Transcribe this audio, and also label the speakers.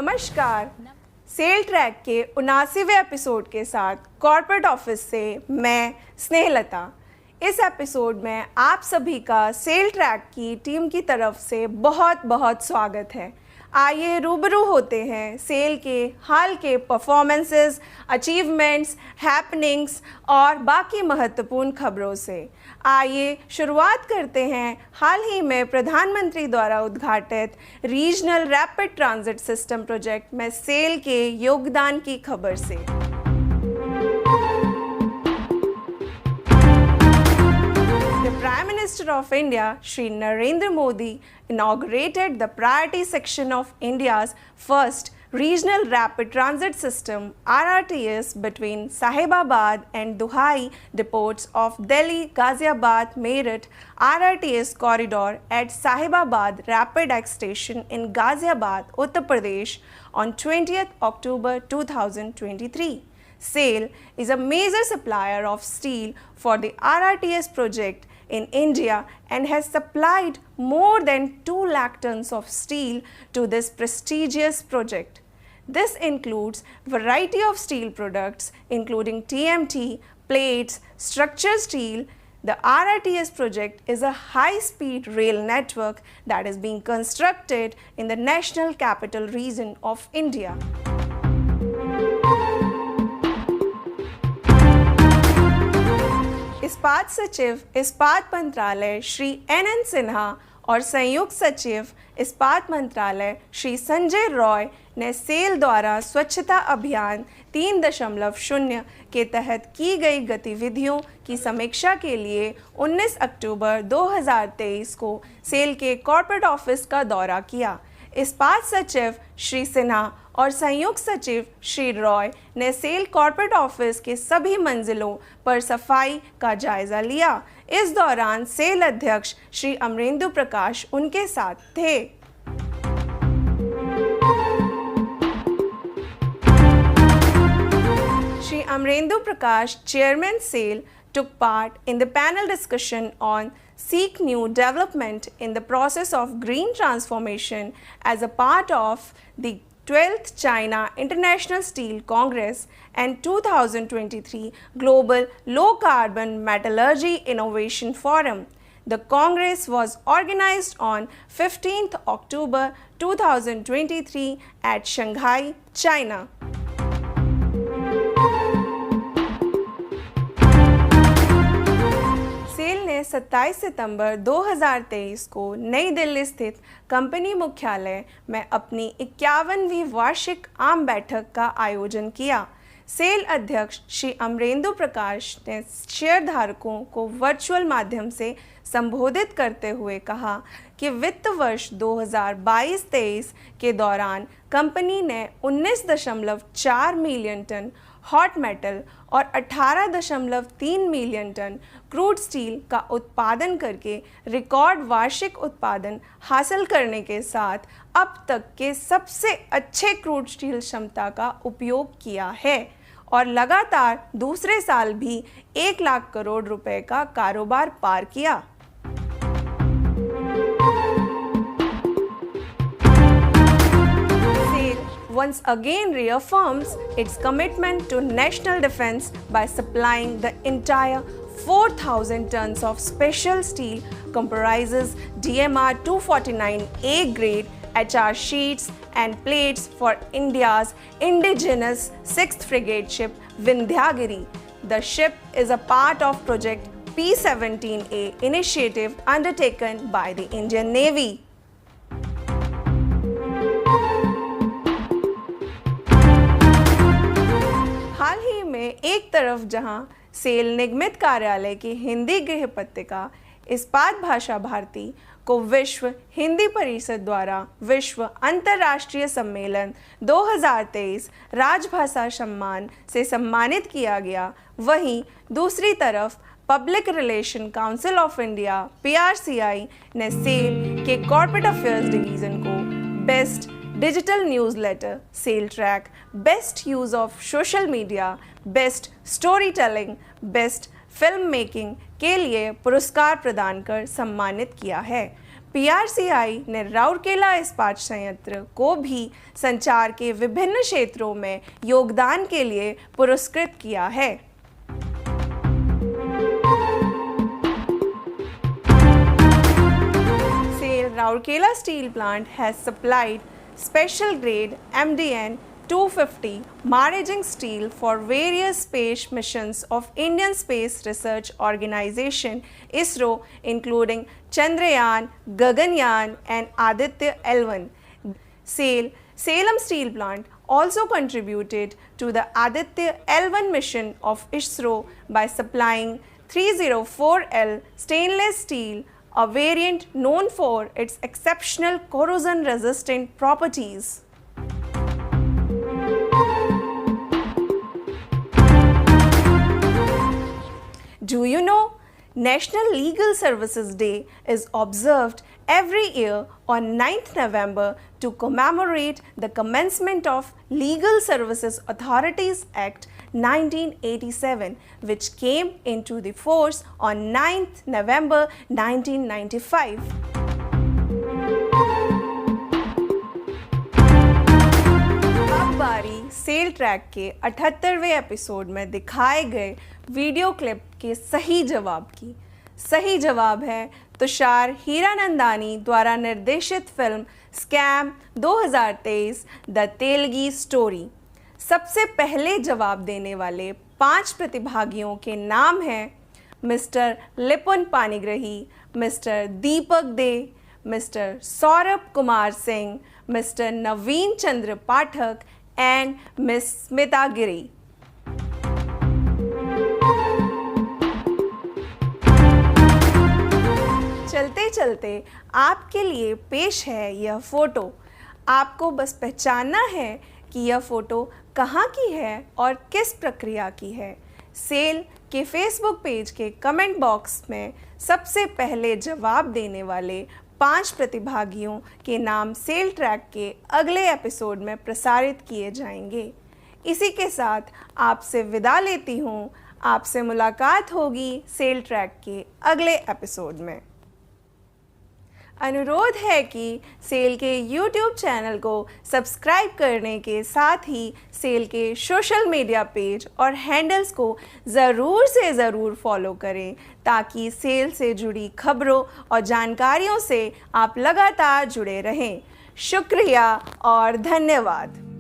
Speaker 1: नमस्कार। Cell track के 79वें episode के साथ कॉर्पोरेट ऑफिस से मैं स्नेहलता। इस एपिसोड में आप सभी का सेल ट्रैक की टीम की तरफ से बहुत बहुत स्वागत है। आइए रूबरू होते हैं सेल के हाल के परफॉर्मेंसेस, अचीवमेंट्स, हैपनिंग्स और बाकी महत्वपूर्ण खबरों से। आइए शुरुआत करते हैं हाल ही में प्रधानमंत्री द्वारा उद्घाटित regional rapid transit system project में सेल के योगदान की खबर से। Prime Minister of India, Shri Narendra Modi, inaugurated the priority section of India's first Regional Rapid Transit System (RRTS) between Sahibabad and Duhai depots of Delhi, Ghaziabad, Meerut RRTS corridor at Sahibabad Rapid X Station in Ghaziabad, Uttar Pradesh on 20th October 2023. SAIL is a major supplier of steel for the RRTS project in India and has supplied more than 2 lakh tons of steel to this prestigious project. This includes variety of steel products including TMT, plates, structural steel. The RRTS project is a high-speed rail network that is being constructed in the National Capital Region of India. इस्पात सचिव इस्पात मंत्रालय Shri NN Sinha और संयुक्त सचिव इस्पात मंत्रालय श्री संजय रॉय ने सेल द्वारा स्वच्छता अभियान 3.0 के तहत की गई गतिविधियों की समीक्षा के लिए 19 अक्टूबर 2023 को सेल के कॉर्पोरेट ऑफिस का दौरा किया। इस्पात सचिव श्री सिन्हा और संयुक्त सचिव श्री रॉय ने सेल कॉर्पोरेट ऑफिस के सभी मंजिलों पर सफाई का जायजा लिया। इस दौरान सेल अध्यक्ष श्री अमरेंदु प्रकाश उनके साथ थे। Shri Amarendu Prakash, chairman SAIL, took part in the panel discussion on Seek New Development in the Process of Green Transformation as a part of the 12th China International Steel Congress and 2023 Global Low Carbon Metallurgy Innovation Forum. The Congress was organized on 15th October 2023 at Shanghai, China. Cell ने 27 सितंबर 2023 को नई दिल्ली स्थित company मुख्यालय में अपनी 51वीं वार्षिक आम बैठक का आयोजन किया। सेल अध्यक्ष श्री अमरेंदु प्रकाश ने शेयरधारकों को वर्चुअल माध्यम से संबोधित करते हुए कहा कि वित्त वर्ष 2022-23 के दौरान कंपनी ने 19.4 मिलियन टन हॉट मेटल और 18.3 मिलियन टन क्रूड स्टील का उत्पादन करके रिकॉर्ड वार्षिक उत्पादन हासिल करने के साथ अब तक के सबसे अच्छे क्रूड स्टील क्षमता का उपयोग किया है और लगातार दूसरे साल भी 1 लाख करोड़ रुपए का कारोबार पार किया। Once again reaffirms its commitment to national defense by supplying the entire 4,000 tons of special steel comprises DMR 249A grade HR sheets and plates for India's indigenous 6th frigate ship Vindhyagiri. The ship is a part of Project P-17A initiative undertaken by the Indian Navy. हाल ही में एक तरफ जहां cell निगमित कार्यालय की हिंदी गृह पत्रिका इस्पात भाषा भारती को विश्व हिंदी परिषद द्वारा विश्व अंतर्राष्ट्रीय सम्मेलन 2023 राजभाषा सम्मान से सम्मानित किया गया, वहीं दूसरी तरफ public relation council of India PRCI ने सेल के कॉर्पोरेट अफेयर्स डिवीजन को best digital newsletter, cell track, best use of social media, best story telling, best film making के लिए पुरस्कार प्रदान कर सम्मानित किया है। PRCI ने राउरकेला इस्पात संयंत्र को भी संचार के विभिन्न क्षेत्रों में योगदान के लिए पुरस्कृत किया है। SAIL Rourkela Steel Plant has supplied special grade MDN 250 managing steel for various space missions of Indian Space Research Organization ISRO, including Chandrayaan, Gaganyaan and Aditya L1. SAIL Salem Steel Plant also contributed to the Aditya L1 mission of ISRO by supplying 304L stainless steel, a variant known for its exceptional corrosion resistant properties. Do you know National Legal Services Day is observed every year on 9th November to commemorate the commencement of Legal Services Authorities Act 1987, which came into the force on 9th November 1995. अब बारी cell track के 78वें episode में दिखाए गए video clip के सही जवाब की। सही जवाब है तुषार हीरानंदानी द्वारा निर्देशित film scam 2023 the Telgi story. सबसे पहले जवाब देने वाले 5 प्रतिभागियों के नाम हैं mister Lipun Panigrahi, mister Deepak Dey, mister Saurabh Kumar Singh, mister Naveen Chandra Pathak and miss Smita Giri. चलते चलते आपके लिए पेश है यह फ़ोटो। आपको बस पहचानना है कि यह फ़ोटो कहाँ की है और किस प्रक्रिया की है। सेल के फेसबुक पेज के कमेंट बॉक्स में सबसे पहले जवाब देने वाले 5 प्रतिभागियों के नाम सेल ट्रैक के अगले एपिसोड में प्रसारित किए जाएंगे। इसी के साथ आपसे विदा लेती हूँ। आपसे मुलाकात होगी सेल ट्रैक के अगले एपिसोड में। अनुरोध है कि सेल के YouTube चैनल को सब्सक्राइब करने के साथ ही सेल के सोशल मीडिया पेज और हैंडल्स को ज़रूर से ज़रूर फॉलो करें, ताकि सेल से जुड़ी खबरों और जानकारियों से आप लगातार जुड़े रहें। शुक्रिया और धन्यवाद।